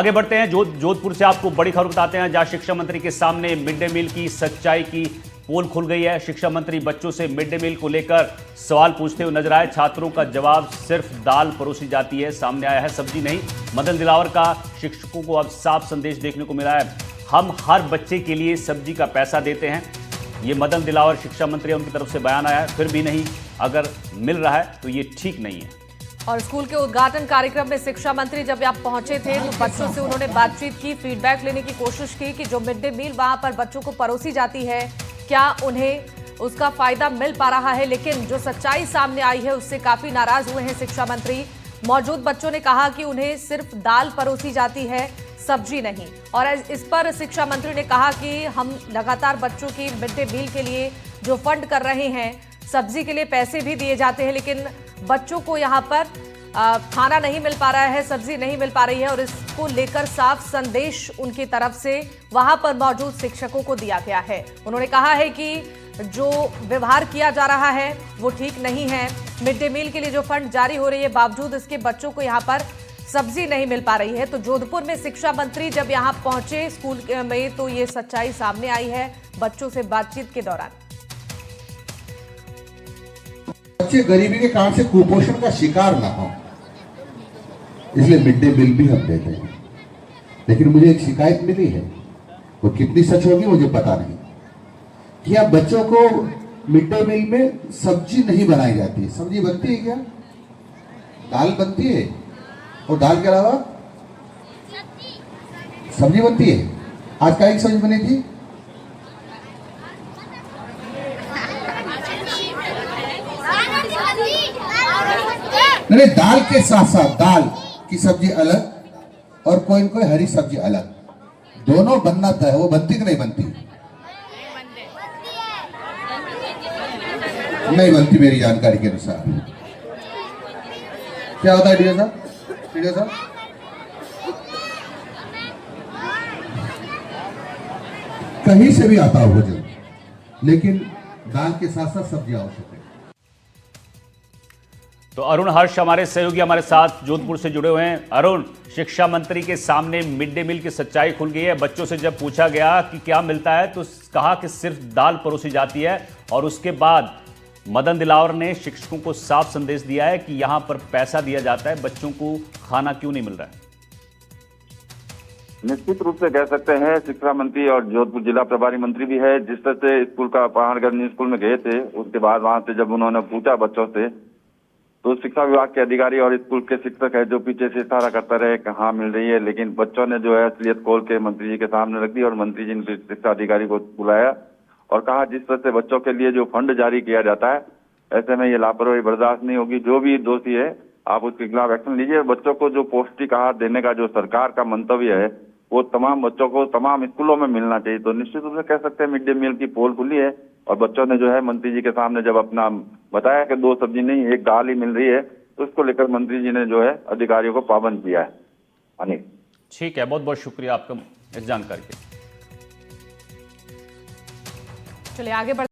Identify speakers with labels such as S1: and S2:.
S1: आगे बढ़ते हैं। जोधपुर से आपको बड़ी खबर बताते हैं, जहां शिक्षा मंत्री के सामने मिड डे मील की सच्चाई की पोल खुल गई है। शिक्षा मंत्री बच्चों से मिड डे मील को लेकर सवाल पूछते हुए नजर आए। छात्रों का जवाब सिर्फ दाल परोसी जाती है, सामने आया है सब्जी नहीं। मदन दिलावर का शिक्षकों को अब साफ संदेश देखने को मिला है, हम हर बच्चे के लिए सब्जी का पैसा देते हैं। ये मदन दिलावर शिक्षा मंत्री उनकी तरफ से बयान आया है, फिर भी नहीं, अगर मिल रहा है तो ये ठीक नहीं है।
S2: और स्कूल के उद्घाटन कार्यक्रम में शिक्षा मंत्री जब आप पहुंचे थे तो बच्चों से उन्होंने बातचीत की, फीडबैक लेने की कोशिश की कि जो मिड डे मील वहां पर बच्चों को परोसी जाती है, क्या उन्हें उसका फायदा मिल पा रहा है। लेकिन जो सच्चाई सामने आई है उससे काफी नाराज हुए हैं शिक्षा मंत्री। मौजूद बच्चों ने कहा कि उन्हें सिर्फ दाल परोसी जाती है, सब्जी नहीं। और इस पर शिक्षा मंत्री ने कहा कि हम लगातार बच्चों की मिड डे मील के लिए जो फंड कर रहे हैं, सब्जी के लिए पैसे भी दिए जाते हैं, लेकिन बच्चों को यहाँ पर खाना नहीं मिल पा रहा है, सब्जी नहीं मिल पा रही है। और इसको लेकर साफ संदेश उनकी तरफ से वहां पर मौजूद शिक्षकों को दिया गया है। उन्होंने कहा है कि जो व्यवहार किया जा रहा है वो ठीक नहीं है। मिड डे मील के लिए जो फंड जारी हो रही है, बावजूद इसके बच्चों को यहाँ पर सब्जी नहीं मिल पा रही है। तो जोधपुर में शिक्षा मंत्री जब यहाँ पहुंचे स्कूल में तो ये सच्चाई सामने आई है बच्चों से बातचीत के दौरान।
S3: बच्चे गरीबी के कारण से कुपोषण का शिकार ना हो, इसलिए मिड डे मील भी हम देते हैं। लेकिन मुझे एक शिकायत मिली है, वो कितनी सच होगी मुझे पता नहीं, कि अब बच्चों को मिड डे मील में सब्जी नहीं बनाई जाती है। सब्जी बनती है क्या? दाल बनती है, और दाल के अलावा सब्जी बनती है। आज क्या एक सब्जी बनी थी? नहीं, दाल के साथ साथ दाल की सब्जी अलग और कोई कोई हरी सब्जी अलग, दोनों बनना तय। वो बनती कि नहीं बनती? नहीं बनती मेरी जानकारी के अनुसार। क्या होता है डीओ साहब? डीओ साहब, कहीं से भी आता हो भोजन, लेकिन दाल के साथ साथ सब्जी आवश्यक है।
S1: तो अरुण हर्ष हमारे सहयोगी हमारे साथ जोधपुर से जुड़े हुए हैं। अरुण, शिक्षा मंत्री के सामने मिड डे मील की सच्चाई खुल गई है। बच्चों से जब पूछा गया कि क्या मिलता है तो कहा कि सिर्फ दाल परोसी जाती है, और उसके बाद मदन दिलावर ने शिक्षकों को साफ संदेश दिया है कि यहां पर पैसा दिया जाता है, बच्चों को खाना क्यों नहीं मिल रहा है।
S4: निश्चित रूप से कह सकते हैं शिक्षा मंत्री और जोधपुर जिला प्रभारी मंत्री भी है। जिस तरह से स्कूल का पहाड़गढ़ स्कूल में गए थे, उसके बाद वहां से जब उन्होंने पूछा बच्चों से, तो शिक्षा विभाग के अधिकारी और स्कूल के शिक्षक है जो पीछे से इशारा करता रहे कि हाँ मिल रही है, लेकिन बच्चों ने जो है असलियत खोल के मंत्री जी के सामने रख दी। और मंत्री जी ने शिक्षा अधिकारी को बुलाया और कहा जिस तरह से बच्चों के लिए जो फंड जारी किया जाता है, ऐसे में ये लापरवाही बर्दाश्त नहीं होगी। जो भी दोषी है आप उसके खिलाफ एक्शन लीजिए। बच्चों को जो पौष्टिक आहार देने का जो सरकार का मंतव्य है, वो तमाम बच्चों को तमाम स्कूलों में मिलना चाहिए। तो निश्चित रूप से कह सकते हैं मिड डे मील की पोल खुली है, और बच्चों ने जो है मंत्री जी के सामने जब अपना बताया कि 2 सब्जी नहीं, 1 दाल ही मिल रही है, तो इसको लेकर मंत्री जी ने जो है अधिकारियों को पाबंद किया है। अनिल,
S1: ठीक है, बहुत बहुत शुक्रिया आपका इस जानकारी के लिए।
S2: चलिए आगे बढ़